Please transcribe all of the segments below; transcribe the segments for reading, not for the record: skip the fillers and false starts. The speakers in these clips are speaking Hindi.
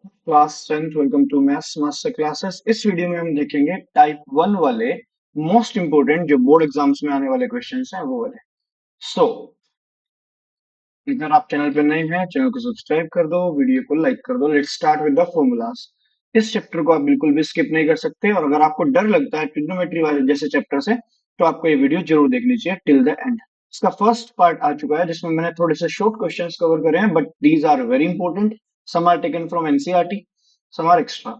Class 10th welcome to maths master classes. इस वीडियो में हम देखेंगे टाइप 1 वाले मोस्ट इंपोर्टेंट जो बोर्ड एग्जाम्स में आने वाले क्वेश्चंस हैं वो वाले। सो अगर आप चैनल पे नए हैं, चैनल को सब्सक्राइब कर दो, वीडियो को लाइक कर दो। Let's start with the formulas. इस चैप्टर को आप बिल्कुल भी स्किप नहीं कर सकते, और अगर आपको डर लगता है ट्रिग्नोमेट्री वाले जैसे चैप्टर से, तो आपको ये वीडियो जरूर देखनी चाहिए टिल द एंड। इसका फर्स्ट पार्ट आ चुका है जिसमें मैंने थोड़े से शॉर्ट क्वेश्चंस कवर करे हैं, but these are very important. Some are taken from NCERT, some are extra.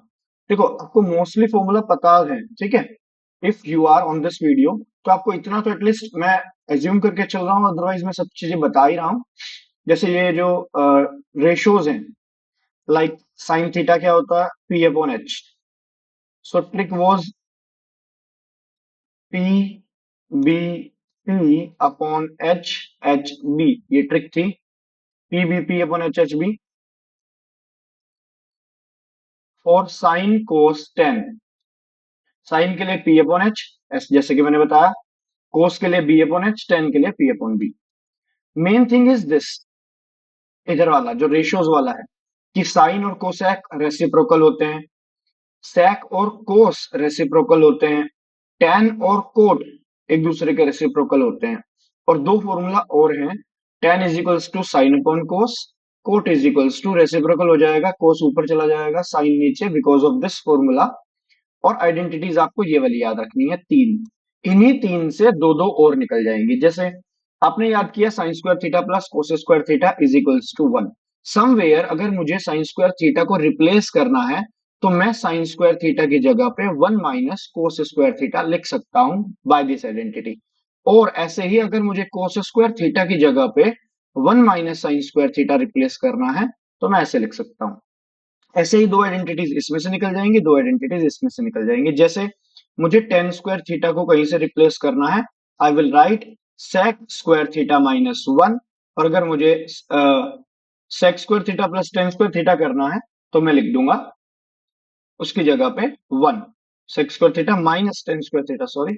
देखो, आपको मोस्टली फॉर्मूला पता है, ठीक है। If you are on this video, तो आपको इतना तो एटलीस्ट मैं एज्यूम करके चल रहा हूँ, अदरवाइज मैं सब चीजें बता ही रहा हूँ। जैसे ये जो रेशोज हैं, लाइक साइन थीटा क्या होता है, P upon H. So trick was P B P upon H H B, ये ट्रिक थी। P B P upon H H B for sine cos tan. Sine के लिए पी अपॉन एच, जैसे कि मैंने बताया। कोस के लिए बी अपॉन एच, टेन के लिए P upon B. Main thing is this, इधर वाला जो रेशियोज वाला है, कि साइन और कोसेक रेसिप्रोकल होते हैं, सेक और कोस रेसिप्रोकल होते हैं, टैन और कोट एक दूसरे के रेसिप्रोकल होते हैं। और दो फॉर्मूला और हैं, tan is equals to sine upon cos, cot is equals to reciprocal हो जाएगा, कोस ऊपर चला जाएगा, साइन नीचे, बिकॉज ऑफ दिस फॉर्मूला। और आइडेंटिटीज आपको ये वाली याद रखनी है, तीन। इन्हीं तीन से दो दो और निकल जाएंगी। जैसे आपने याद किया sine square theta plus cos square theta is equals to one. Somewhere अगर मुझे साइन स्क्वायर थीटा को रिप्लेस करना है, तो मैं साइन स्क्वायर थीटा की जगह पे one minus cos square theta लिख सकता हूं बाय दिस आइडेंटिटी। और ऐसे ही अगर मुझे कोस स्क्वायर थीटा की जगह पे one minus sin square theta replace करना है, तो मैं ऐसे लिख सकता हूं। ऐसे ही दो आइडेंटिटीज इसमें से निकल जाएंगी, दो आइडेंटिटीज इसमें से निकल जाएंगी। जैसे मुझे टेन स्क्वायर थीटा को कहीं से रिप्लेस करना है, I will write sec square theta minus one. और अगर मुझे sec square theta plus tan square theta करना है, तो मैं लिख दूंगा उसकी जगह पे one, sec square theta minus tan square theta, sorry,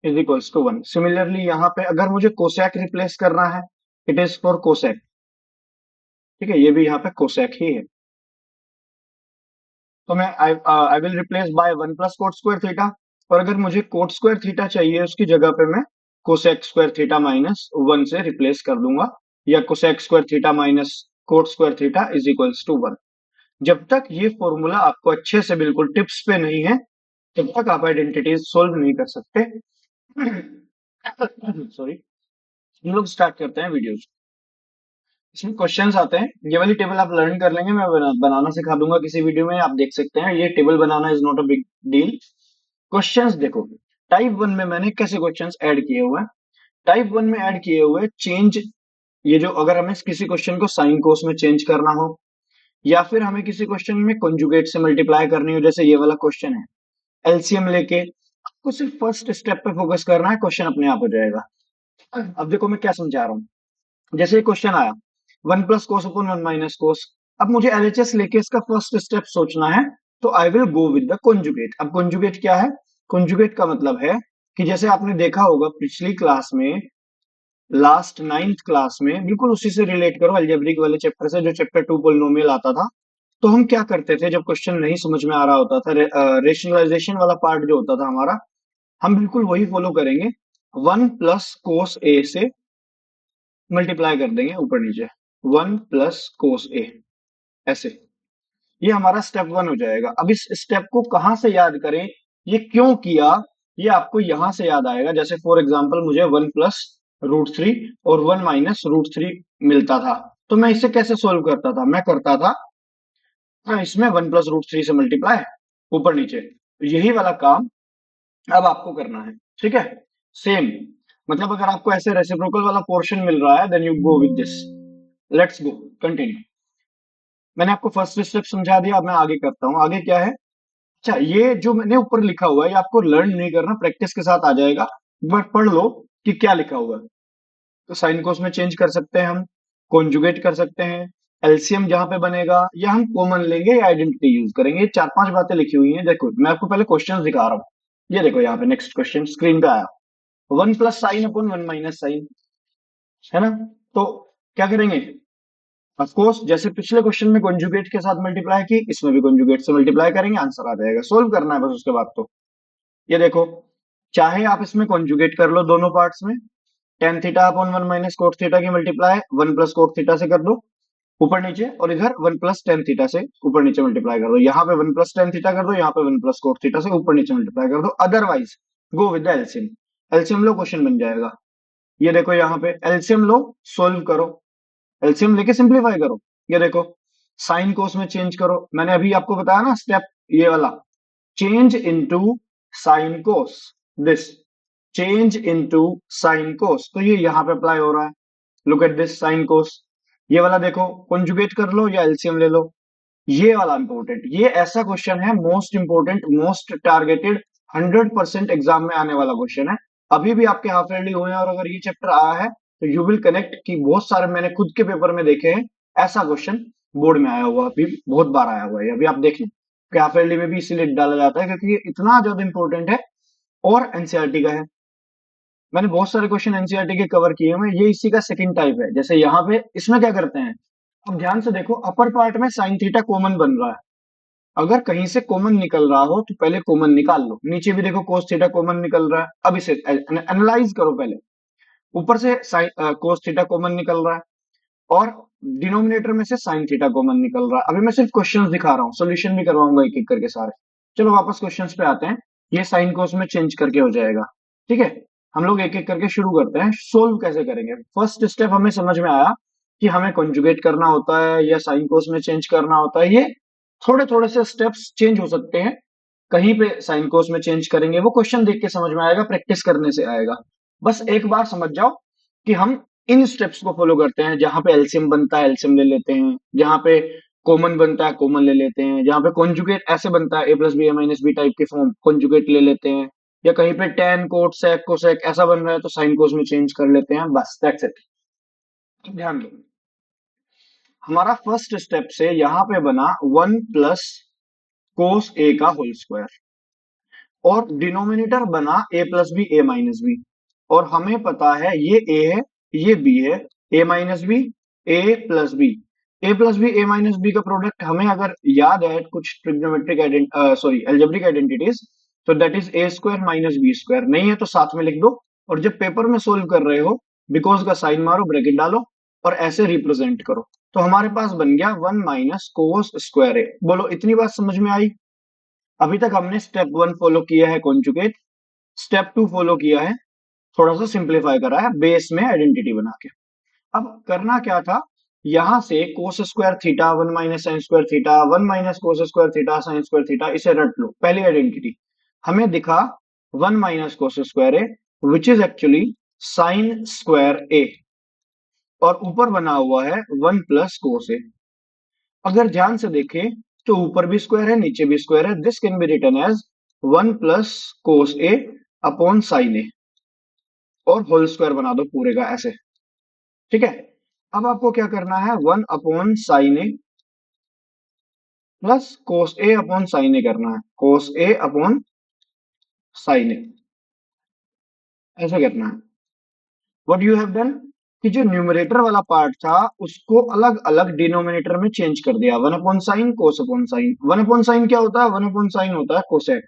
is equals to one. Similarly यहाँ पे अगर मुझे कोसेक रिप्लेस करना है, इट इज फॉर कोसेक, ठीक है, ये भी यहाँ पे कोसेक ही है। तो मैं I will replace by one plus coat square theta. और अगर मुझे कोट स्क्वायर थीटा चाहिए, उसकी जगह पे मैं cosec square theta minus one से रिप्लेस कर दूंगा, या cosec square theta minus cot square theta is equals to one. जब तक ये फॉर्मूला आपको अच्छे से बिल्कुल टिप्स पे नहीं है, तब तक आप आइडेंटिटीज सोल्व नहीं कर सकते। सॉरी। हम लोग स्टार्ट करते हैं वीडियो। इसमें क्वेश्चंस आते हैं, ये वाली टेबल आप लर्न कर लेंगे, मैं बनाना सिखा दूंगा किसी वीडियो में, आप देख सकते हैं। ये table banana is not a big deal. Questions देखो, टाइप वन में मैंने कैसे क्वेश्चंस ऐड किए हुए हैं। टाइप वन में ऐड किए हुए चेंज, ये जो अगर हमें किसी क्वेश्चन को साइन कोस में चेंज करना हो, या फिर हमें किसी क्वेश्चन में कंजुगेट से मल्टीप्लाई करनी हो, जैसे ये वाला क्वेश्चन है, एलसीएम लेके आपको सिर्फ फर्स्ट स्टेप पे फोकस करना है, क्वेश्चन अपने आप हो जाएगा। अब देखो मैं क्या समझा रहा हूँ। जैसे क्वेश्चन आया वन प्लस कोस अपॉन वन माइनस कोस, अब मुझे एलएचएस लेके इसका फर्स्ट स्टेप सोचना है, तो I will go with the conjugate. अब कॉन्जुगेट क्या है? कॉन्जुगेट का मतलब है कि जैसे आपने देखा होगा पिछली क्लास में, लास्ट नाइन्थ क्लास में, बिल्कुल उसी से रिलेट करो, अलजेब्रिक वाले चैप्टर से, जो चैप्टर टू पोलिनोमियल आता था। तो हम क्या करते थे जब क्वेश्चन नहीं समझ में आ रहा होता था, रेशनलाइजेशन वाला पार्ट जो होता था हमारा, हम बिल्कुल वही फॉलो करेंगे। वन प्लस कोस ए से मल्टीप्लाई कर देंगे ऊपर नीचे, वन प्लस कोस ए, ऐसे। ये हमारा स्टेप वन हो जाएगा। अब इस स्टेप को कहां से याद करें, ये क्यों किया, ये आपको यहां से याद आएगा। जैसे फॉर एग्जांपल मुझे वन प्लस रूट थ्री और वन माइनस रूट थ्री मिलता था, तो मैं इसे कैसे सोल्व करता था? मैं करता था, हाँ, इसमें वन प्लस रूट थ्री से मल्टीप्लाई ऊपर नीचे। तो यही वाला काम अब आपको करना है, ठीक है। सेम, मतलब अगर आपको ऐसे रेसिप्रोकल वाला पोर्शन मिल रहा है, then you go with this. Let's go, continue. मैंने आपको फर्स्ट स्टेप समझा दिया, अब मैं आगे करता हूं। आगे क्या है? अच्छा, ये जो मैंने ऊपर लिखा हुआ है, ये आपको लर्न नहीं करना, प्रैक्टिस के साथ आ जाएगा। एक बार पढ़ लो कि क्या लिखा हुआ है। तो साइन कोस में चेंज कर सकते हैं हम, कॉन्जुगेट कर सकते हैं, एलसीएम जहां पे बनेगा, या हम कॉमन लेंगे, या आइडेंटिटी यूज करेंगे। ये चार पांच बातें लिखी हुई हैं। देखो मैं आपको पहले क्वेश्चन दिखा रहा हूँ। ये देखो यहाँ पे नेक्स्ट क्वेश्चन स्क्रीन पे आया, one plus sine upon one minus sine, है ना। तो क्या करेंगे, ऑफ कोर्स जैसे पिछले क्वेश्चन में कॉन्जुगेट के साथ मल्टीप्लाई की, इसमें भी कॉन्जुगेट से मल्टीप्लाई करेंगे, आंसर आ जाएगा। सोल्व करना है बस उसके बाद तो। ये देखो, चाहे आप इसमें कॉन्जुगेट कर लो दोनों पार्ट्स में, tan theta upon one minus cot theta की multiply one plus cot theta से कर दो ऊपर नीचे, और इधर वन प्लस टेन थीटा से ऊपर नीचे मल्टीप्लाई कर दो। यहाँ पे वन प्लस टेन थीटा कर दो, यहाँ पे वन प्लस कोट थीटा से ऊपर नीचे मल्टीप्लाई कर दो। Otherwise go with the LCM. LCM low, question बन जाएगा। ये देखो यहाँ पे एलसीएम लो, सोल्व करो, एलसीएम लेके सिंप्लीफाई करो। ये देखो, साइन कोस में चेंज करो, मैंने अभी आपको बताया ना स्टेप, ये वाला, change into sine cos, this change into sine cos, तो ये यहाँ पे अप्लाई हो रहा है। Look at this sine cos. ये वाला देखो, कंजुगेट कर लो या एलसीएम ले लो। ये वाला इंपॉर्टेंट, ये ऐसा क्वेश्चन है, most important, most targeted, 100% exam में आने वाला क्वेश्चन है। अभी भी आपके हाफ ईयरली हुए हैं और अगर ये चैप्टर आया है तो यू विल कनेक्ट कि बहुत सारे मैंने खुद के पेपर में देखे हैं, ऐसा क्वेश्चन बोर्ड में आया हुआ, अभी बहुत बार आया हुआ है। अभी आप देख लें कि हाफ ईयरली में भी इसीलिए डाला जाता है क्योंकि ये इतना ज्यादा इंपॉर्टेंट है और एनसीईआरटी का है। मैंने बहुत सारे क्वेश्चन एनसीईआरटी के कवर किए हुए हैं, ये इसी का सेकंड टाइप है। जैसे यहाँ पे इसमें क्या करते हैं, अब ध्यान से देखो, अपर पार्ट में साइन थीटा कॉमन बन रहा है, अगर कहीं से कॉमन निकल रहा हो तो पहले कॉमन निकाल लो। नीचे भी देखो कोस थीटा कॉमन निकल रहा है, अब इसे एनालाइज करो पहले। ऊपर से कोस थीटा कॉमन निकल रहा है और डिनोमिनेटर में से साइन थीटा कॉमन निकल रहा है। अभी मैं सिर्फ क्वेश्चंस दिखा रहा हूँ, सोल्यूशन भी करवाऊंगा एक एक करके सारे। चलो वापस क्वेश्चंस पे आते हैं। ये साइन कोस में चेंज करके हो जाएगा, ठीक है। हम लोग एक एक करके शुरू करते हैं, सोल्व कैसे करेंगे। फर्स्ट स्टेप हमें समझ में आया कि हमें कंजुगेट करना होता है या साइन कोस में चेंज करना होता है। ये थोड़े थोड़े से स्टेप्स चेंज हो सकते हैं, कहीं पे साइन कोस में चेंज करेंगे, वो क्वेश्चन देख के समझ में आएगा, प्रैक्टिस करने से आएगा। बस एक बार समझ जाओ कि हम इन स्टेप्स को फॉलो करते हैं। जहां पे एलसीएम बनता है एलसीएम ले लेते हैं, जहां पे कॉमन बनता है कॉमन ले लेते हैं, जहां पे कॉन्जुगेट ऐसे बनता है ए plus B A minus B type के फॉर्म, कॉन्जुगेट ले लेते हैं, या कहीं पे टेन कोट सेक कोसेक ऐसा बन रहा है तो साइन कोस में चेंज कर लेते हैं। बस दैट्स इट। ध्यान दो, हमारा फर्स्ट स्टेप से यहां पे बना वन प्लस कोस ए का होल स्क्वायर, और डिनोमिनेटर बना ए plus B A minus B, और हमें पता है ये ए है ये बी है, A minus B A plus B, A plus B A minus B का प्रोडक्ट हमें अगर याद है कुछ ट्रिग्नोमेट्रिक सॉरी एल्जेब्रिक आइडेंटिटीज, तो that is A square minus B square. नहीं है तो साथ में लिख दो, और जब पेपर में सोल्व कर रहे हो बिकॉज का साइन मारो, ब्रैकेट डालो और ऐसे रिप्रेजेंट करो, तो हमारे पास बन गया वन माइनस कोस स्क्वायर ए। बोलो इतनी बात समझ में आई। अभी तक हमने स्टेप वन फॉलो किया है कॉन्जुगेट, स्टेप टू फॉलो किया है, थोड़ा सा सिंप्लीफाई करा है बेस में आइडेंटिटी बना के। अब करना क्या था, यहां से cos square theta one minus sin square theta one minus cos square theta sin square theta, इसे रट लो। पहली आइडेंटिटी हमें दिखा one minus cos square A, which is actually sin square A, और ऊपर बना हुआ है वन प्लस कोस ए। अगर ध्यान से देखें तो ऊपर भी स्क्वायर है नीचे भी स्क्वायर है, this can be written as one plus cos A upon sin A, और होल स्क्वायर बना दो पूरे का ऐसे, ठीक है। अब आपको क्या करना है, one upon sin A plus cos A upon sin ए करना है, कोस ए अपॉन साइन ए, ऐसे करना है। व्हाट यू हैव डन, कि जो न्यूमरेटर वाला पार्ट था उसको अलग अलग डिनोमिनेटर में चेंज कर दिया, one upon sine cos upon sine. One upon sine क्या होता है, वन अपॉन साइन होता है कोसेक,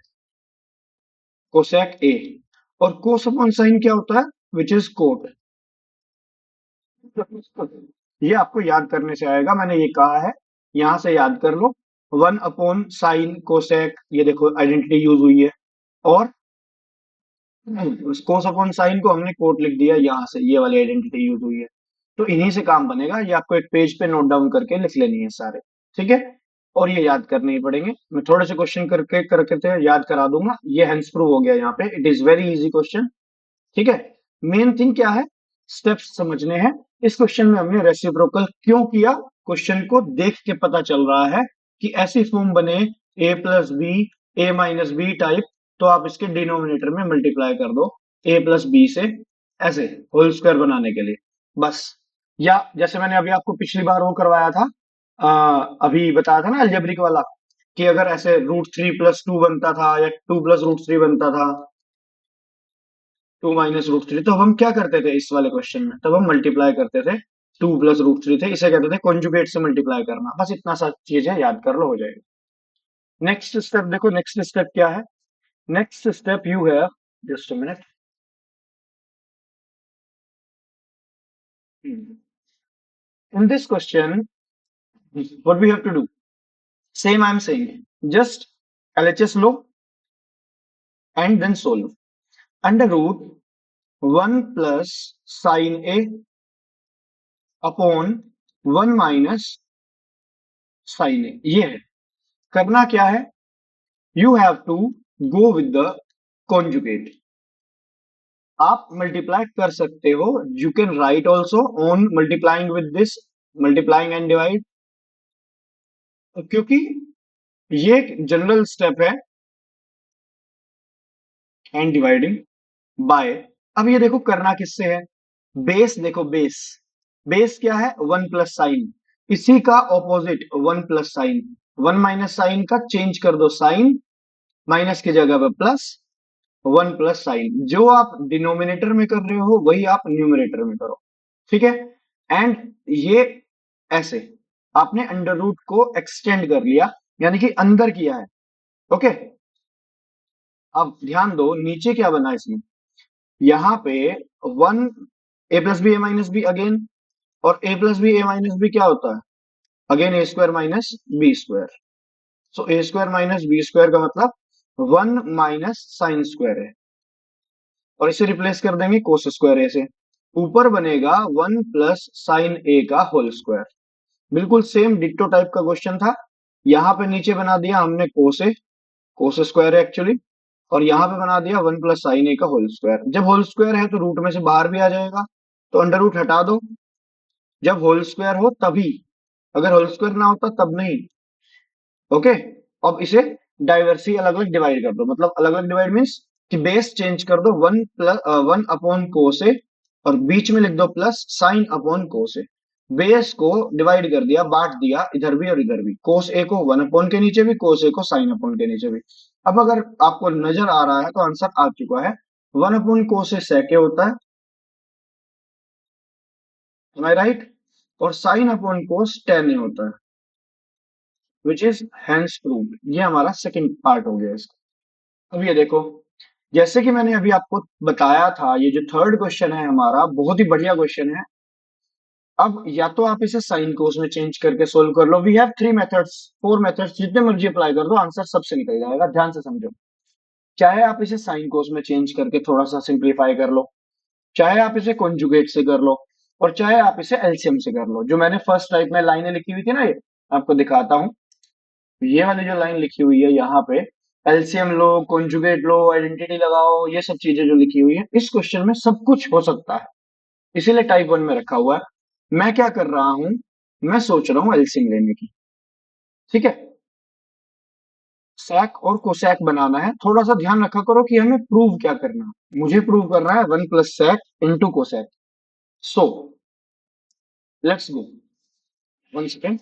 कोसेक ए, और कोस अपॉन साइन क्या होता है, विच इज कोट। ये आपको याद करने से आएगा, मैंने ये कहा है, यहां से याद कर लो। वन अपॉन साइन कोसेक, ये देखो आइडेंटिटी यूज हुई है, और कोस अपॉन साइन को हमने कोट लिख दिया, यहां से ये वाली आइडेंटिटी यूज हुई है। तो इन्हीं से काम बनेगा, ये आपको एक पेज पे नोट डाउन करके लिख लेनी है सारे, ठीक है। और ये याद करने ही पड़ेंगे, मैं थोड़े से क्वेश्चन करके करके थे याद करा दूंगा। ये हेंस प्रूव हो गया यहाँ पे, it is very easy question, ठीक है। मेन थिंग क्या है, स्टेप्स समझने हैं। इस क्वेश्चन में हमने रेसिप्रोकल क्यों किया, क्वेश्चन को देख के पता चल रहा है कि ऐसी फॉर्म बने ए plus B A minus B type, तो आप इसके डिनोमिनेटर में मल्टीप्लाई कर दो ए प्लस बी से, ऐसे होल स्क्वायर बनाने के लिए बस। या जैसे मैंने अभी आपको पिछली बार वो करवाया था, अभी बताया था ना अलजेब्रिक वाला, कि अगर ऐसे रूट थ्री प्लस टू बनता था या टू प्लस रूट थ्री बनता था, टू माइनस रूट थ्री, तो हम क्या करते थे इस वाले क्वेश्चन में, तब हम मल्टीप्लाई करते थे 2 + √3 थे, इसे कहते थे कॉन्जुगेट से मल्टीप्लाई करना। बस इतना सा चीज है, याद कर लो, हो जाएगा। नेक्स्ट स्टेप देखो, नेक्स्ट स्टेप क्या है। नेक्स्ट स्टेप यू है, just a minute. In this question what we have to do, same I'm saying, just LHS low and then solve. Under root 1 plus sin A upon 1 minus sin A, ये है। करना क्या है, you have to go with the conjugate। आप मल्टीप्लाई कर सकते हो, you can write also on multiplying with this, multiplying and divide, क्योंकि ये एक जनरल स्टेप है, एंड डिवाइडिंग बाय। अब ये देखो करना किससे है, बेस देखो, बेस बेस क्या है, 1 प्लस साइन, इसी का opposite 1 plus sine, 1 minus sine का चेंज कर दो साइन, माइनस की जगह पर प्लस, 1 प्लस साइन, जो आप डिनोमिनेटर में कर रहे हो वही आप न्यूमरेटर में करो, ठीक है। एंड ये ऐसे आपने अंडर रूट को एक्सटेंड कर लिया, यानी कि अंदर किया है, ओके। अब ध्यान दो नीचे क्या बना इसमें, यहां पे 1 a + b a - b again, और a + b a - b क्या होता है, अगेन a² - b²। सो a² - b² का मतलब 1 - sin² है, और इसे रिप्लेस कर देंगे cos² से। ऊपर बनेगा 1 प्लस साइन ए का होल स्क्वायर। बिल्कुल सेम डिट्टो टाइप का क्वेश्चन था। यहां पे नीचे बना दिया हमने कोस स्क्वायर है एक्चुअली, और यहां पे बना दिया 1 प्लस साइन ए का होल स्क्वायर। जब होल स्क्वायर है तो रूट में से बाहर भी आ जाएगा, तो अंडर रूट हटा दो जब होल स्क्वायर हो तभी, अगर होल स्क्वायर ना होता तब नहीं, ओके। अब इसे डाइवर्सी अलग अलग डिवाइड कर दो, मतलब अलग अलग डिवाइड मीन्स कि बेस चेंज कर दो, 1 अपॉन कोस ए, और बीच में लिख दो प्लस साइन अपॉन कोस ए। बेस को डिवाइड कर दिया, बांट दिया, इधर भी और इधर भी, कोस ए को 1 अपॉन के नीचे भी, कोस ए को साइन अपॉन के नीचे भी। अब अगर आपको नजर आ रहा है तो आंसर आ चुका है, 1 अपॉन कोस ए सेके होता है, एम आई राइट, और साइन अपॉन कोस टेन ए होता है, विच इज हैंस प्रूव्ड। ये हमारा सेकंड पार्ट हो गया इसका। अब ये देखो, जैसे कि मैंने अभी आपको बताया था, ये जो थर्ड क्वेश्चन है हमारा बहुत ही बढ़िया क्वेश्चन है। अब या तो आप इसे साइन कोस में चेंज करके सोल्व कर लो, वी हैव 3 मेथड्स, 4 मेथड्स, जितने मर्जी अप्लाई कर दो, आंसर सबसे निकल जाएगा, ध्यान से समझो। चाहे आप इसे साइन कोस में चेंज करके थोड़ा सा सिंप्लीफाई कर लो, चाहे आप इसे कॉन्जुगेट से कर लो, और चाहे आप इसे एलसीएम से कर लो। जो मैंने फर्स्ट टाइप में लाइनें लिखी हुई थी ना, ये आपको दिखाता हूँ, ये वाली जो लाइन लिखी हुई है यहाँ पे, एलसीएम लो, कॉन्जुगेट लो, आइडेंटिटी लगाओ, ये सब चीजें जो लिखी हुई है इस क्वेश्चन में सब कुछ हो सकता है, इसीलिए टाइप 1 में रखा हुआ है। मैं क्या कर रहा हूं, मैं सोच रहा हूं एलसीएम लेने की, ठीक है। सैक और कोसैक बनाना है, थोड़ा सा ध्यान रखा करो कि हमें प्रूव क्या करना है। मुझे प्रूव करना है 1 + sec × cosec. So let's go, 1 second.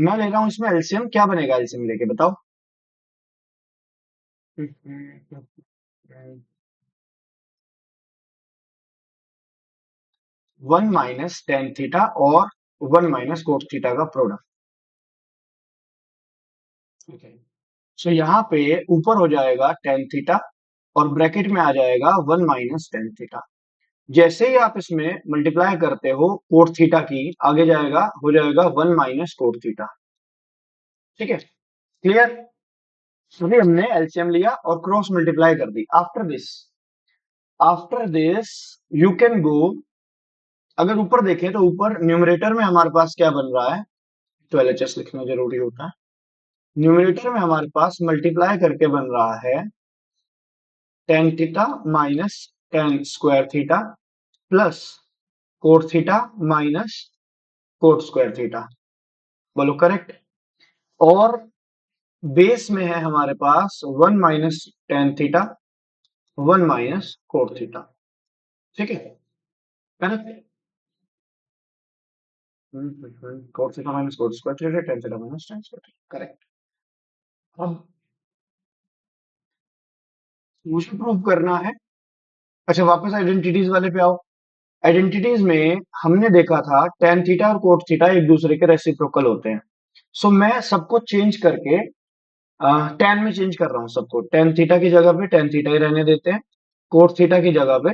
मैं ले रहा हूं इसमें एलसीएम, क्या बनेगा एलसीएम लेके बताओ। 1 - tan θ और 1 - cos θ का प्रोडक्ट, ठीक है। सो यहाँ पे ऊपर हो जाएगा tan θ, और ब्रैकेट में आ जाएगा 1 - tan θ। जैसे ही आप इसमें मल्टीप्लाई करते हो कोट थीटा की, आगे जाएगा, हो जाएगा 1 - cot θ, ठीक है, क्लियर। अभी हमने एलसीएम लिया और क्रॉस मल्टीप्लाई कर दी। After this you can go, अगर ऊपर देखें तो ऊपर न्यूमरेटर में हमारे पास क्या बन रहा है, तो एलएचएस लिखना जरूरी होता है। न्यूमरेटर में हमारे पास मल्टीप्लाई करके बन रहा है tan θ minus tan² θ plus cot θ minus cot²θ, बोलो करेक्ट। और बेस में है हमारे पास 1 - tan θ, 1 - cot θ, ठीक है, correct. cot θ minus cot²θ, tan θ minus tan²θ, correct. अब मुझे प्रूव करना है। अच्छा, वापस आइडेंटिटीज वाले पे आओ। आइडेंटिटीज में हमने देखा था टेन थीटा और कोट थीटा एक दूसरे के रेसिप्रोकल होते हैं। सो मैं सबको चेंज करके टेन में चेंज कर रहा हूँ सबको। टेन थीटा की जगह पे टेन थीटा ही रहने देते हैं। कोट थीटा की जगह पे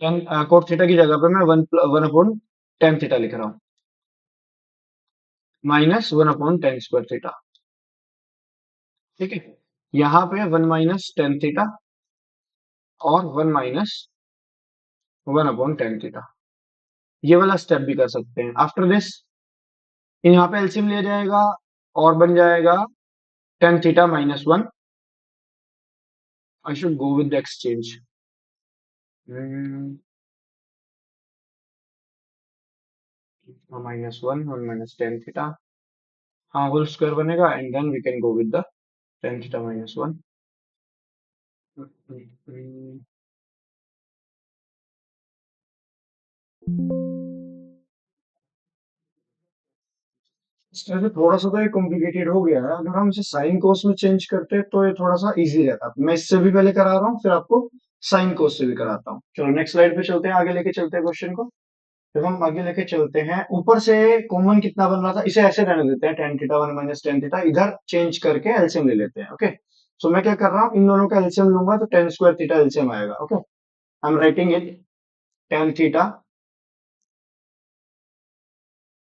टेन, कोट थीटा की जगह पे मैं one one upon tan theta लिख रहा हूँ, minus one upon ten square theta. ठीक है, यहाँ पे वन माइनस टेन थीटा और one minus one upon tan theta. ये वाला स्टेप भी कर सकते हैं। आफ्टर दिस यहाँ पे एलसीएम लिया जाएगा और बन जाएगा tan theta minus one. I should go with the exchange. Minus one minus tan theta, हाँ होल स्क्वायर बनेगा and then we can go with the tan theta minus one. इस तरह से थोड़ा सा तो ये कॉम्प्लिकेटेड हो गया है। अगर हम इसे साइन कोस में चेंज करते तो ये थोड़ा सा इजी रहता। मैं इससे भी पहले करा रहा हूँ, फिर आपको साइन कोस से भी कराता हूँ। चलो नेक्स्ट स्लाइड पे चलते हैं, आगे लेके चलते हैं क्वेश्चन को। जब हम आगे लेके चलते हैं, ऊपर से कॉमन कितना बन रहा था, इसे ऐसे रहने देते हैं tan theta one minus tan theta, इधर चेंज करके एलसीएम ले लेते हैं। ओके, सो मैं क्या कर रहा हूँ, इन दोनों का एलसीएम लूंगा तो टेन स्क्वायर थीटा एलसीएम आएगा। Okay, I am writing it tan theta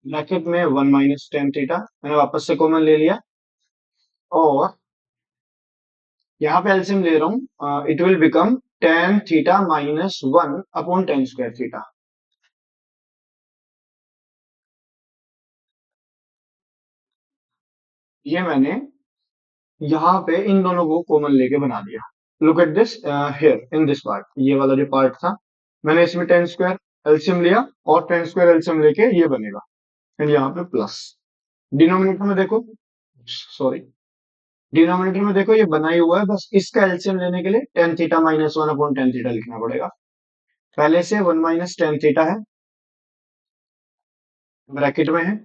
bracket में वन माइनस टेन थीटा, मैंने वापस से कॉमन ले लिया और यहाँ पे एलसीएम ले रहा हूँ। It will become ten theta minus one upon ten square theta. ये मैंने यहाँ पे इन दोनों को कॉमन लेके बना दिया। Look at this here in this part, ये वाला जो पार्ट था मैंने इसमें टेन स्क्वायर एलसीएम लिया और टेन स्क्वायर एलसीएम लेके ये बनेगा एंड यहाँ पे प्लस। डिनोमिनेटर में देखो, सॉरी, डिनोमिनेटर में देखो ये बना ही हुआ है, बस इसका एलसीएम लेने के लिए ten theta minus one upon tan theta लिखना पड़ेगा। पहले से वन माइनस टेन थीटा है, ब्रैकेट में है,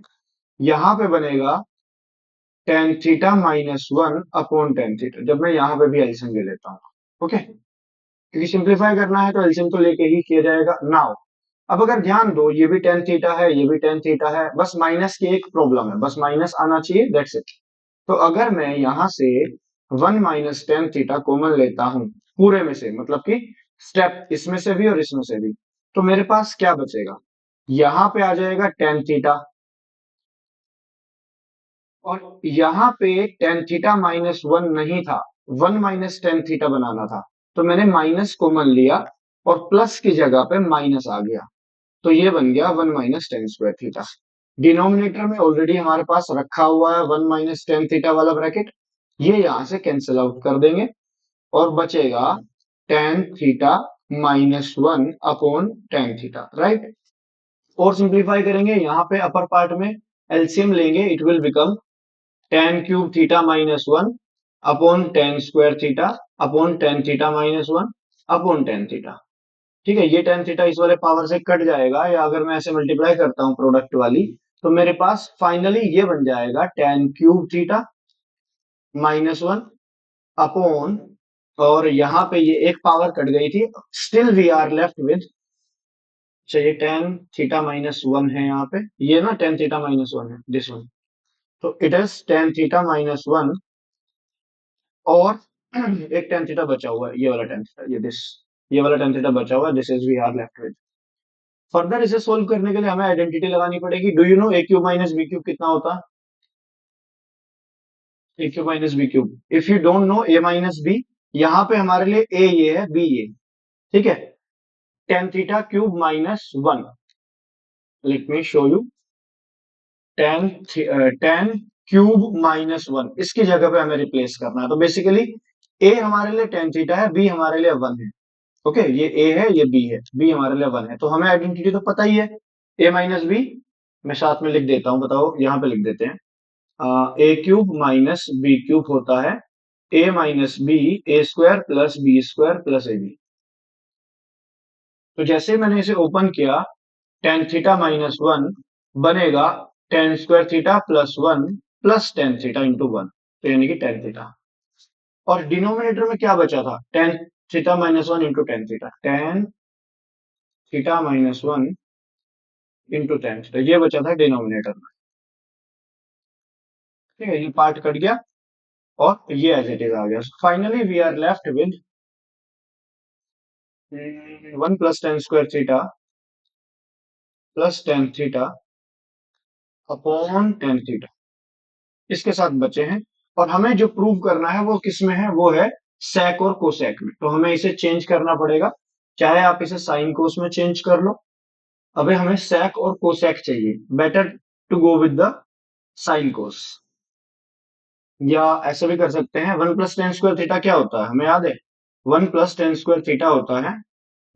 यहाँ पे बनेगा ten theta minus one upon tan theta, जब मैं यहाँ पे भी एलसीएम ले लेता हूँ। ओके, क्योंकि सिंप्लीफाई करना है तो एलसीएम तो लेके ही किया जाएगा। नाउ अब अगर ध्यान दो, ये भी टेन थीटा है, ये भी टेन थीटा है, बस माइनस की एक प्रॉब्लम है, बस माइनस आना चाहिए, दैट्स इट। तो अगर मैं यहां से one minus tan theta common लेता हूं पूरे में से, मतलब कि स्टेप इसमें से भी और इसमें से भी, तो मेरे पास क्या बचेगा, यहां पे आ जाएगा टेन थीटा और यहाँ पे टेन थीटा माइनस वन नहीं था, वन माइनस टेन थीटा बनाना था, तो मैंने माइनस कॉमन लिया और प्लस की जगह पे माइनस आ गया, तो ये बन गया one minus tan square theta. Denominator में ऑलरेडी हमारे पास रखा हुआ है वन माइनस टेन थीटा वाला ब्रैकेट, ये यहां से कैंसिल आउट कर देंगे और बचेगा ten theta minus one upon tan theta, right. और सिंप्लीफाई करेंगे, यहाँ पे अपर पार्ट में एलसीएम लेंगे, it will become ten cube theta minus one upon ten square theta upon tan theta minus one upon tan theta. ठीक है, ये टेन थीटा इस वाले पावर से कट जाएगा, या अगर मैं ऐसे मल्टीप्लाई करता हूँ प्रोडक्ट वाली, तो मेरे पास फाइनली ये बन जाएगा tan cube theta minus one upon, और यहाँ पे ये एक पावर कट गई थी, still we are left with, चाहिए टेन थीटा माइनस वन है यहाँ पे, ये ना टेन थीटा माइनस वन है दिस वन, तो it is tan theta minus one और एक टेन थीटा बचा हुआ है, ये वाला टेन थीटा, ये वाला टेन थीटा बचा हुआ है, this is we are left with. Further इसे सोल्व करने के लिए हमें आइडेंटिटी लगानी पड़ेगी। Do you know A cube minus B cube कितना होता है, A cube minus B cube. If you don't know A minus B, यहाँ पे हमारे लिए ए ये है, बी ये, ठीक है। Tan theta cube minus one, let me show you, ten ten cube minus one, इसकी जगह पे हमें रिप्लेस करना है। तो बेसिकली ए हमारे लिए टेन थीटा है, बी हमारे लिए वन है। ओके, ये ए है, ये बी है, बी हमारे लिए वन है, तो हमें आइडेंटिटी तो पता ही है, ए माइनस बी। मैं साथ में लिख देता हूँ, बताओ, यहाँ पे लिख देते हैं, A cube minus B cube होता है A minus B, A square plus B square plus A B. तो जैसे मैंने इसे ओपन किया, टेन थीटा माइनस वन बनेगा tan square theta plus one plus tan theta into one. तो यानी कि टेन थीटा। और डिनोमिनेटर में क्या बचा था, ten theta minus one into tan theta, ten theta minus one into tan theta, ये बचा था डिनोमिनेटर में। ठीक है, ये पार्ट कट गया और ये एज इट इज आ गया। Finally we are left with one plus tan square theta plus tan theta upon tan theta, इसके साथ बचे हैं। और हमें जो प्रूव करना है वो किस में है, वो है sec और cosec में। तो हमें इसे चेंज करना पड़ेगा, चाहे आप इसे साइन कोस में चेंज कर लो। अबे हमें sec और cosec चाहिए, better to go with the sine cos. या ऐसे भी कर सकते हैं, one plus tan square theta क्या होता है, हमें याद है, one plus tan square theta होता है,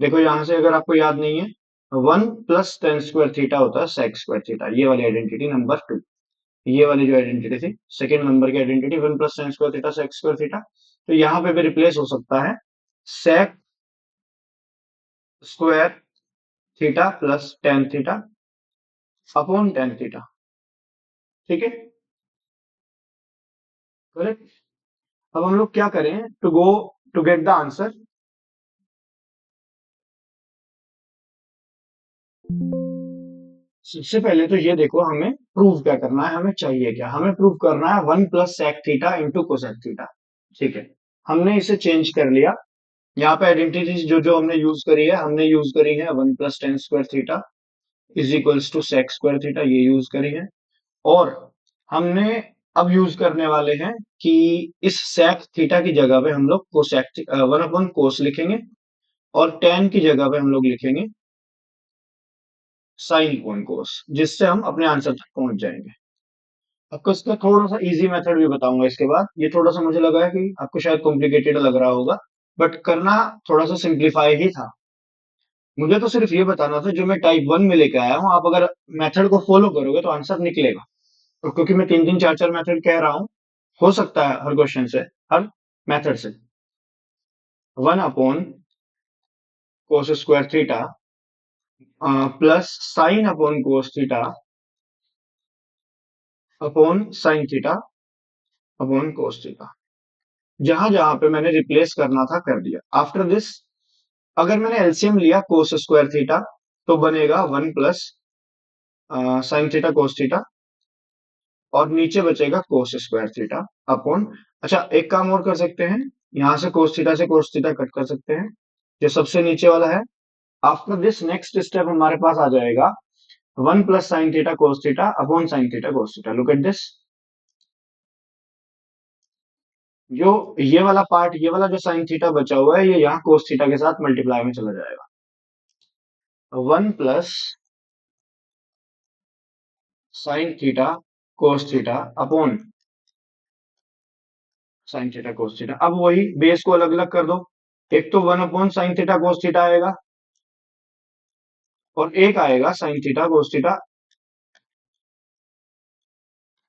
देखो यहां से अगर आपको याद नहीं है, one plus tan square theta होता है sec स्क्वायर थीटा। ये वाली आइडेंटिटी नंबर टू, ये वाली जो आइडेंटिटी थी सेकंड नंबर की identity, one plus tan square theta sec square theta. तो यहाँ पे भी रिप्लेस हो सकता है sec square theta plus tan theta upon tan theta. ठीक है, करेक्ट। अब हम लोग क्या करें, टू गेट द आंसर, सबसे पहले तो ये देखो हमें प्रूव क्या करना है, हमें चाहिए क्या, हमें प्रूव करना है one plus sec theta into cosec theta. ठीक है, हमने इसे चेंज कर लिया। यहाँ पे आइडेंटिटीज जो जो हमने यूज करी है, हमने यूज करी है one plus tan square theta is equals to sec square theta, ये यूज करी है। और हमने अब यूज करने वाले हैं कि इस सेक थीटा की जगह पे हम लोग कोसेक वन अपॉन कोस लिखेंगे, और टेन की जगह पे हम लोग लिखेंगे साइन अपॉन कोस, जिससे हम अपने आंसर तक पहुंच जाएंगे। आपको इसका थोड़ा सा इजी मेथड भी बताऊंगा इसके बाद। ये थोड़ा सा मुझे लगा है कि आपको शायद कॉम्प्लिकेटेड लग रहा होगा, बट करना थोड़ा सा सिंप्लीफाई ही था। मुझे तो सिर्फ ये बताना था जो मैं टाइप वन में लेके आया हूँ, आप अगर मेथड को फॉलो करोगे तो आंसर निकलेगा। और क्योंकि मैं तीन तीन चार चार मेथड कह रहा हूँ, हो सकता है हर क्वेश्चन से, हर मेथड से वन अपॉन कोस square theta plus sine upon cos theta upon sign theta upon cos theta, जहां जहां पे मैंने रिप्लेस करना था कर दिया। आफ्टर दिस अगर मैंने एलसीएम लिया कोस स्क्वायर थीटा, तो बनेगा one plus sine theta cos theta, और नीचे बचेगा कोस स्क्वायर थीटा अपॉन, अच्छा एक काम और कर सकते हैं, यहां से कोस थीटा कट कर सकते हैं, जो सबसे नीचे वाला है। आफ्टर दिस नेक्स्ट स्टेप हमारे पास आ जाएगा one plus sine theta cos theta upon sign theta cos theta. Look at this, जो ये वाला पार्ट, ये वाला जो साइन थीटा बचा हुआ है, ये यहाँ कोस थीटा के साथ मल्टीप्लाई में चला जाएगा। One plus sine theta cos theta upon sign theta cos theta. अब वही बेस को अलग अलग कर दो, एक तो one upon sine theta cos theta आएगा, और एक आएगा sign theta cos theta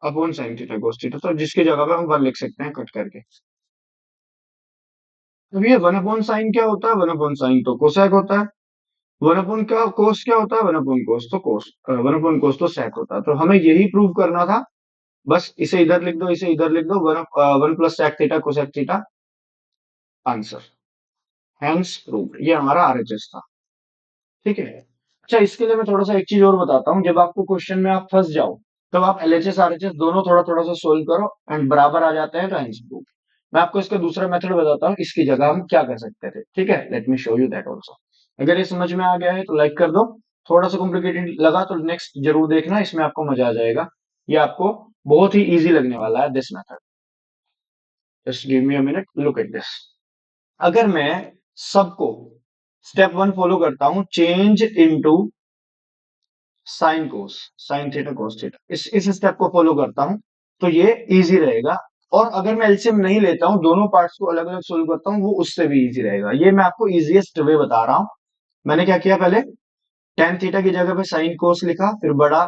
upon sign theta cos theta, तो जिसकी जगह पे हम वन लिख सकते हैं कट करके। अब ये वन अपॉन साइन क्या होता है, वन अपॉन साइन तो कोसेक होता है, वन अपॉन का कोस क्या होता है, वन अपॉन कोस तो कोस, वन अपॉन कोस तो सेक होता है। तो हमें यही प्रूव करना था, बस इसे इधर लिख दो, इसे इधर लिख दो, one plus sec theta cosec theta, answer, hence proved. ये हमारा आरएचएस था। ठीक है, अच्छा इसके लिए मैं थोड़ा सा एक चीज और बताता हूँ, जब आपको क्वेश्चन में आप फंस जाओ, तब आप एलएचएस आरएचएस दोनों थोड़ा थोड़ा सा सोल्व करो, एंड बराबर आ जाते हैं तो हैंस प्रूव्ड। मैं आपको इसका दूसरा मेथड बताता हूँ, इसकी जगह हम क्या कर सकते थे। ठीक है, let me show you that also. अगर ये समझ में आ गया है तो लाइक कर दो, थोड़ा सा कॉम्प्लिकेटेड लगा तो नेक्स्ट जरूर देखना, इसमें आपको मजा आ जाएगा। ये आपको बहुत ही इजी लगने वाला है this method. Just give me a minute, look at this. अगर मैं सबको स्टेप वन फॉलो करता हूं, change into sine cos, sign theta cos theta, इस स्टेप को फॉलो करता हूं, तो ये इजी रहेगा। और अगर मैं एलसीएम नहीं लेता हूं, दोनों पार्ट्स को अलग अलग सोल्व करता हूं, वो उससे भी इजी रहेगा। ये मैं आपको इजीएस्ट वे बता रहा हूं। मैंने क्या किया, पहले टेन थीटा की जगह पे साइन कोस लिखा, फिर बड़ा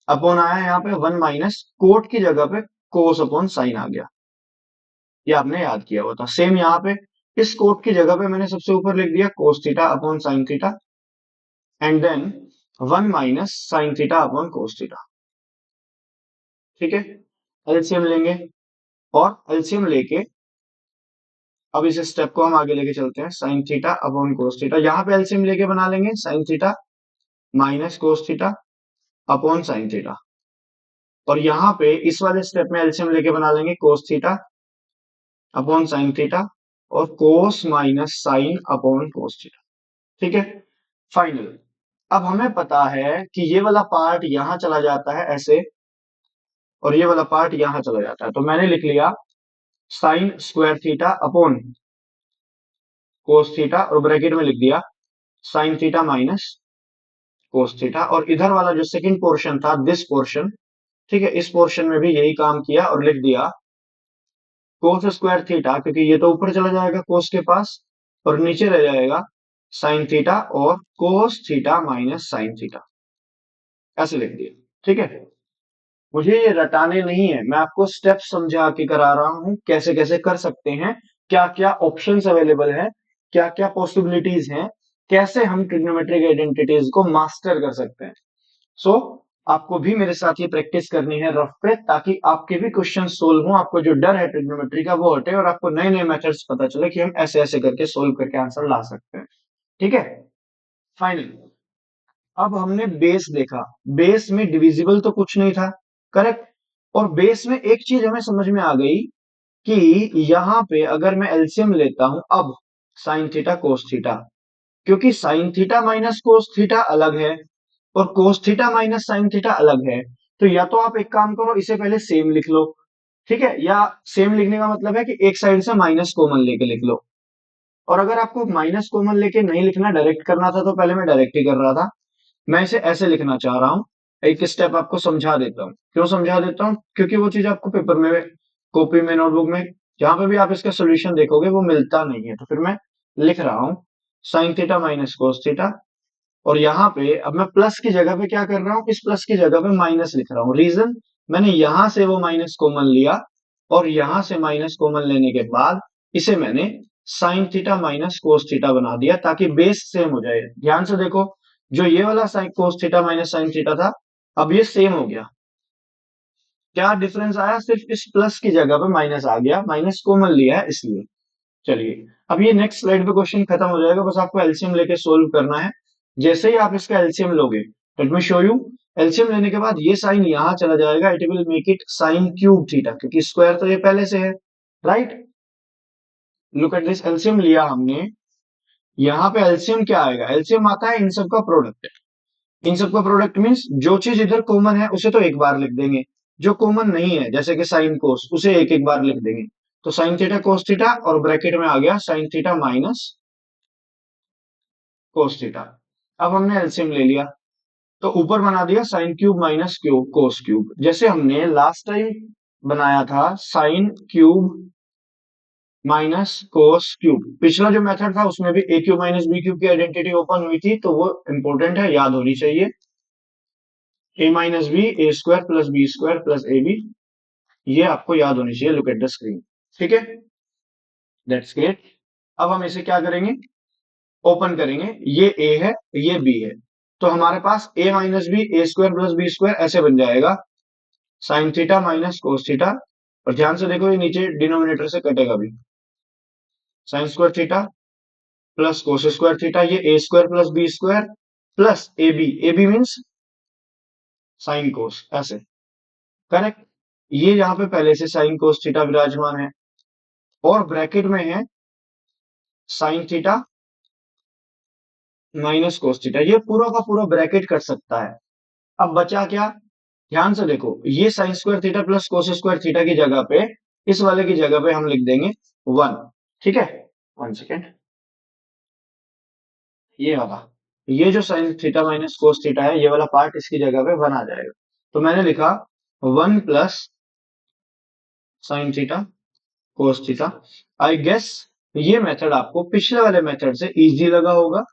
अपॉन आया यहाँ पे वन माइनस कोट की जगह पे कोस अपॉन साइन आ गया, ये आपने याद किया हुआ था। सेम यहाँ पे इस कोट की जगह पे मैंने सबसे ऊपर लिख दिया cos theta upon sign theta, and then one minus sine theta upon cos theta. ठीक है, एलसीएम लेंगे, और एलसीएम लेके अब इस स्टेप को हम आगे लेके चलते हैं। Sign theta upon cos theta, यहाँ पे एलसीएम लेके बना लेंगे sine theta minus cos theta upon sign theta, और यहाँ पे इस वाले स्टेप में एलसीएम लेके बना लेंगे cos theta upon sign theta और cos minus sin upon cos theta. ठीक है, फाइनल। अब हमें पता है कि ये वाला पार्ट यहां चला जाता है ऐसे, और ये वाला पार्ट यहां चला जाता है, तो मैंने लिख लिया sign square theta upon cos theta और ब्रैकेट में लिख दिया sine theta minus cos theta, और इधर वाला जो सेकंड पोर्शन था दिस पोर्शन, ठीक है, इस पोर्शन में भी यही काम किया और लिख दिया कोस स्क्वायर थीटा, क्योंकि ये तो ऊपर चला जाएगा कोस के पास, और नीचे रह जाएगा साइन थीटा और cos theta minus sine theta, ऐसे लिख दिया। ठीक है, मुझे ये रटाने नहीं है, मैं आपको स्टेप समझा के करा रहा हूं कैसे कैसे कर सकते हैं, क्या क्या ऑप्शंस अवेलेबल है, क्या क्या पॉसिबिलिटीज हैं, कैसे हम ट्रिग्नोमेट्रिक आइडेंटिटीज को मास्टर कर सकते हैं। सो आपको भी मेरे साथ ये प्रैक्टिस करनी है रफ पे, ताकि आपके भी क्वेश्चन सोल्व हो, आपको जो डर है ट्रिग्नोमेट्री का वो हटे, और आपको नए नए मेथड्स पता चले कि हम ऐसे ऐसे करके सोल्व करके आंसर ला सकते हैं। ठीक है, फाइनल। अब हमने बेस देखा, बेस में डिविजिबल तो कुछ नहीं था, करेक्ट, और बेस में एक चीज हमें समझ में आ गई कि यहां पे अगर मैं एलसीएम लेता हूं अब साइन थीटा कोस थीटा, क्योंकि sine theta minus cos theta अलग है और cos theta minus sine theta अलग है, तो या तो आप एक काम करो इसे पहले सेम लिख लो, ठीक है, या सेम लिखने का मतलब है कि एक साइड से माइनस कॉमन लेके लिख लो, और अगर आपको माइनस कॉमन लेके नहीं लिखना डायरेक्ट करना था तो पहले मैं डायरेक्ट ही कर रहा था, मैं इसे ऐसे लिखना चाह रहा हूं। एक स्टेप आपको समझा देता हूँ, क्यों समझा देता हूँ, क्योंकि वो चीज आपको पेपर में, कॉपी में, नोटबुक में, जहां पे भी आप इसका सोल्यूशन देखोगे वो मिलता नहीं है, तो फिर मैं लिख रहा हूं sine theta minus cos theta, और यहाँ पे अब मैं प्लस की जगह पे क्या कर रहा हूँ, इस प्लस की जगह पे माइनस लिख रहा हूँ। रीजन, मैंने यहां से वो माइनस कॉमन लिया और यहां से माइनस कॉमन लेने के बाद इसे मैंने sine theta minus cos theta बना दिया, ताकि बेस सेम हो जाए। ध्यान से देखो, जो ये वाला sine cos theta minus sine theta था, अब ये सेम हो गया। क्या डिफरेंस आया, सिर्फ इस प्लस की जगह पे माइनस आ गया, माइनस कॉमन लिया है इसलिए। चलिए, अब ये नेक्स्ट स्लाइड पे क्वेश्चन खत्म हो जाएगा, बस आपको एलसीएम लेके सोल्व करना है। जैसे ही आप इसका एलसीएम लोगे, let me show you, LCM लेने के बाद ये साइन यहां चला जाएगा, it will make it sine cube theta, क्योंकि स्क्वायर तो ये पहले से है, right. Look at this, LCM लिया हमने, यहाँ पे एलसीएम क्या आएगा, एलसीएम आता है इन सब का प्रोडक्ट। इन सब का प्रोडक्ट मीन्स जो चीज इधर कॉमन है उसे तो एक बार लिख देंगे, जो कॉमन नहीं है जैसे कि साइन कोस उसे एक एक बार लिख देंगे। तो साइन थीटा कोस थीटा और ब्रैकेट में आ गया sine theta minus cos theta. अब हमने एलसीएम ले लिया, तो ऊपर बना दिया sine cube minus cube cos cube, जैसे हमने लास्ट टाइम बनाया था sine cube minus cos cube. पिछला जो मेथड था उसमें भी ए क्यूब माइनस बी क्यूब की आइडेंटिटी ओपन हुई थी, तो वो इंपॉर्टेंट है, याद होनी चाहिए। ए minus B A square plus B square plus A B, ये आपको याद होनी चाहिए। लुक एट द स्क्रीन, ठीक है, दैट्स ग्रेट। अब हम इसे क्या करेंगे, ओपन करेंगे, ये ए है ये बी है, तो हमारे पास ए minus B A square plus B square ऐसे बन जाएगा sine theta minus cos theta, और ध्यान से देखो ये नीचे डिनोमिनेटर से कटेगा भी, sin square theta plus cos square theta, ये A square plus B square plus A B means sin cos, ऐसे, करेक्ट। ये यहाँ पे पहले से साइन कोस थीटा विराजमान है, और ब्रैकेट में है sine theta minus cos theta, ये पूरा का पूरा ब्रैकेट कट सकता है। अब बचा क्या, ध्यान से देखो, ये sign square theta plus cos square theta की जगह पे, इस वाले की जगह पे हम लिख देंगे 1, ठीक है। 1 सेकेंड, ये वाला, ये जो sine theta minus cos theta है ये वाला पार्ट इसकी जगह पे 1 आ जाएगा, तो मैंने लिखा 1 plus sine theta cos theta. I guess ये मेथड आपको पिछले वाले मेथड से इजी लगा होगा,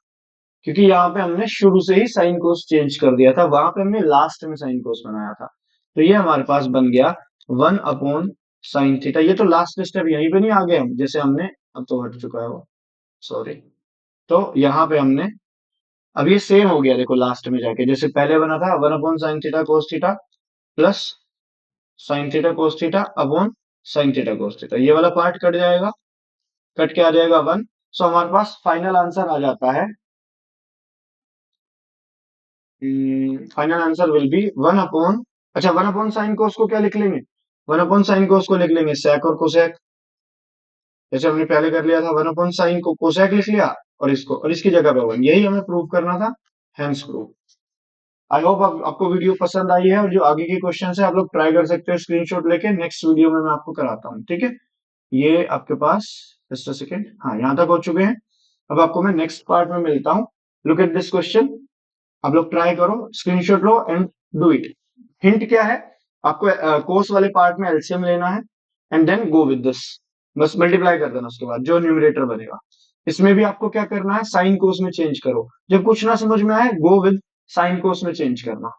क्योंकि यहाँ पे हमने शुरू से ही साइन कोस चेंज कर दिया था, वहां पे हमने लास्ट में साइन कोस बनाया था, तो ये हमारे पास बन गया 1 अपॉन साइन थीटा। ये तो लास्ट स्टेप यहीं पे नहीं आ गए हम, जैसे हमने, अब तो हट चुका है वो, सॉरी, तो यहाँ पे हमने, अब ये सेम हो गया देखो लास्ट में जाके, जैसे पहले बना था 1 upon sine theta cos theta plus sine theta cos theta upon sign theta cos theta, ये वाला पार्ट कट जाएगा, कट के आ जाएगा 1। सो हमारे पास फाइनल आंसर आ जाता है, final answer will be 1 upon, अच्छा 1 अपॉन साइन कोस को क्या लिख लेंगे, 1 अपॉन साइन कोस को लिख लेंगे sec और कोसेक, जैसे हमने पहले कर लिया था 1 अपॉन साइन को कोसेक लिख लिया, और इसको और इसकी जगह पे 1, यही हमें प्रूव करना था, हेंस प्रूव। आई होप आपको वीडियो पसंद आई है, और जो आगे के क्वेश्चन है आप लोग ट्राई कर सकते हो स्क्रीनशॉट लेके, नेक्स्ट वीडियो में मैं आपको कराता हूँ, ठीक है। ये आपके पास, जस्ट अ सेकेंड, हाँ यहाँ तक हो चुके हैं। अब आपको मैं नेक्स्ट पार्ट में मिलता हूँ। लुक एट दिस क्वेश्चन, आप लोग ट्राई करो, screenshot low and do it. Hint क्या है, आपको कोर्स वाले पार्ट में एलसीएम लेना है and then go with this, बस मल्टीप्लाई कर देना उसके बाद जो न्यूमरेटर बनेगा। इसमें भी आपको क्या करना है, साइन कोस में चेंज करो, जब कुछ ना समझ में आए गो विद साइन कोस में चेंज करना,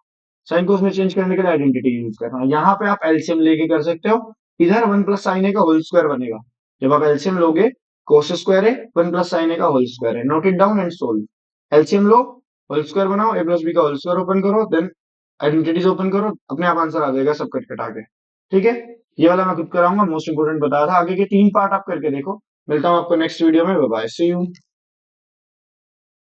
साइन कोस में चेंज करने के लिए आइडेंटिटी यूज करना। यहाँ पे आप एलसीएम लेके कर सकते हो, इधर 1 प्लस साइन ए का होल स्क्वायर बनेगा, जब आप एलसीएम लोगे कोस स्क्वायर है 1 प्लस साइन ए का होल स्क्वायर है, note it down and solve. LCM लो, होल स्क्वायर बनाओ, ए प्लस बी का होल स्क्वायर ओपन करो, देन आइडेंटिटीज ओपन करो, अपने आप आंसर आ जाएगा सब कट कटा के, ठीक है। ये वाला मैं खुद कराऊंगा, मोस्ट इंपोर्टेंट बताया था, आगे के 3 पार्ट आप करके देखो। मिलता हूँ आपको नेक्स्ट वीडियो में, बाय बाय, सी यू।